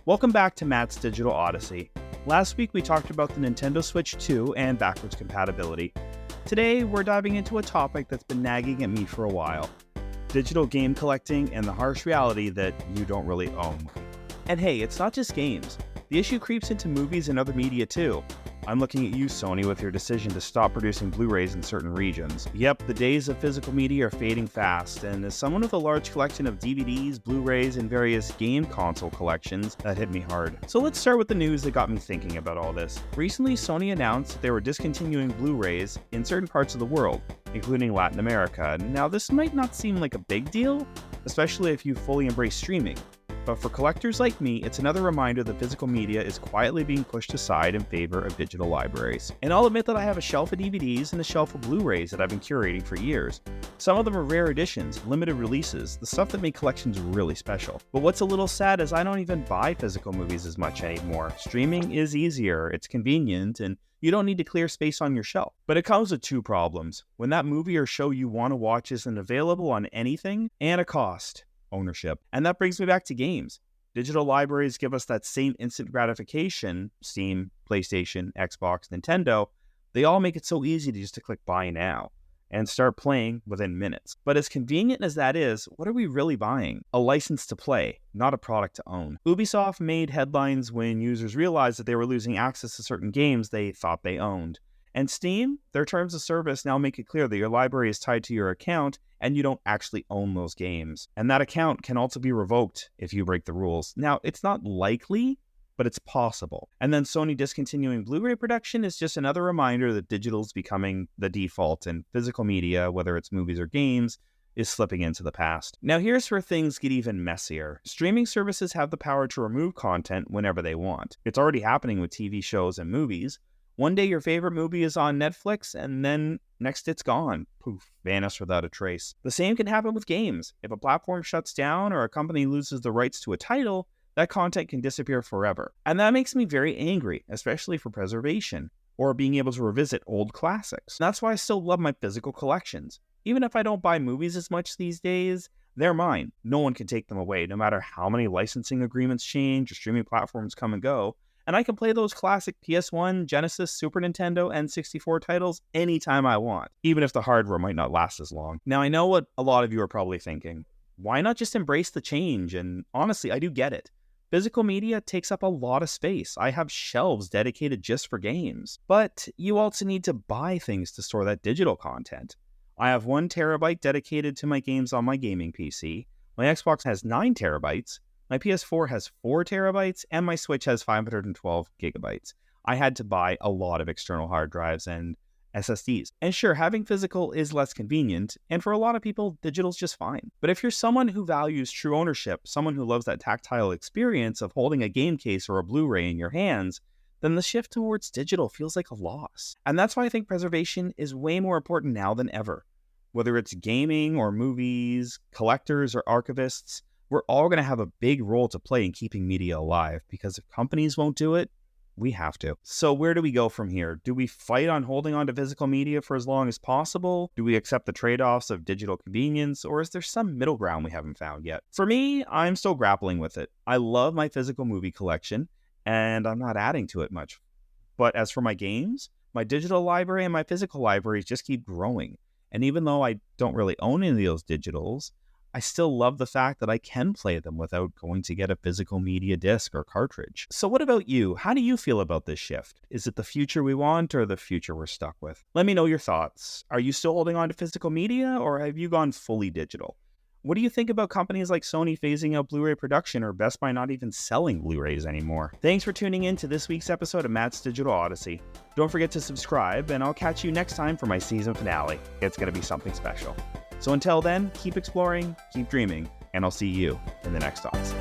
Welcome back to Matt's Digital Odyssey. Last week we talked about the Nintendo Switch 2 and backwards compatibility. Today we're diving into a topic that's been nagging at me for a while: digital game collecting and the harsh reality that you don't really own. And hey, it's not just games. The issue creeps into movies and other media too. I'm looking at you, Sony, with your decision to stop producing Blu-rays in certain regions. Yep, the days of physical media are fading fast, and as someone with a large collection of DVDs, Blu-rays, and various game console collections, that hit me hard. So let's start with the news that got me thinking about all this. Recently, Sony announced that they were discontinuing Blu-rays in certain parts of the world, including Latin America. Now, this might not seem like a big deal, especially if you fully embrace streaming. But for collectors like me, it's another reminder that physical media is quietly being pushed aside in favor of digital libraries. And I'll admit that I have a shelf of DVDs and a shelf of Blu-rays that I've been curating for years. Some of them are rare editions, limited releases, the stuff that make collections really special. But what's a little sad is I don't even buy physical movies as much anymore. Streaming is easier, it's convenient, and you don't need to clear space on your shelf. But it comes with two problems: when that movie or show you want to watch isn't available on anything, and a cost. Ownership. And that brings me back to games. Digital libraries give us that same instant gratification. Steam, PlayStation, Xbox, Nintendo, they all make it so easy to just click buy now and start playing within minutes. But as convenient as that is, what are we really buying? A license to play, not a product to own. Ubisoft made headlines when users realized that they were losing access to certain games they thought they owned. And Steam, their terms of service now make it clear that your library is tied to your account and you don't actually own those games. And that account can also be revoked if you break the rules. Now, it's not likely, but it's possible. And then Sony discontinuing Blu-ray production is just another reminder that digital is becoming the default, and physical media, whether it's movies or games, is slipping into the past. Now here's where things get even messier. Streaming services have the power to remove content whenever they want. It's already happening with TV shows and movies. One day your favorite movie is on Netflix, and then next it's gone. Poof, vanished without a trace. The same can happen with games. If a platform shuts down or a company loses the rights to a title, that content can disappear forever. And that makes me very angry, especially for preservation, or being able to revisit old classics. That's why I still love my physical collections. Even if I don't buy movies as much these days, they're mine. No one can take them away, no matter how many licensing agreements change or streaming platforms come and go. And I can play those classic PS1, Genesis, Super Nintendo, and 64 titles anytime I want, even if the hardware might not last as long. Now, I know what a lot of you are probably thinking. Why not just embrace the change? And honestly, I do get it. Physical media takes up a lot of space. I have shelves dedicated just for games. But you also need to buy things to store that digital content. I have 1 terabyte dedicated to my games on my gaming PC. My Xbox has 9 terabytes. My PS4 has 4 terabytes, and my Switch has 512 gigabytes. I had to buy a lot of external hard drives and SSDs. And sure, having physical is less convenient, and for a lot of people, digital's just fine. But if you're someone who values true ownership, someone who loves that tactile experience of holding a game case or a Blu-ray in your hands, then the shift towards digital feels like a loss. And that's why I think preservation is way more important now than ever. Whether it's gaming or movies, collectors or archivists, we're all going to have a big role to play in keeping media alive, because if companies won't do it, we have to. So where do we go from here? Do we fight on holding on to physical media for as long as possible? Do we accept the trade-offs of digital convenience? Or is there some middle ground we haven't found yet? For me, I'm still grappling with it. I love my physical movie collection, and I'm not adding to it much. But as for my games, my digital library and my physical libraries just keep growing. And even though I don't really own any of those digitals, I still love the fact that I can play them without going to get a physical media disc or cartridge. So what about you? How do you feel about this shift? Is it the future we want or the future we're stuck with? Let me know your thoughts. Are you still holding on to physical media, or have you gone fully digital? What do you think about companies like Sony phasing out Blu-ray production, or Best Buy not even selling Blu-rays anymore? Thanks for tuning in to this week's episode of Matt's Digital Odyssey. Don't forget to subscribe, and I'll catch you next time for my season finale. It's going to be something special. So until then, keep exploring, keep dreaming, and I'll see you in the next Odyssey.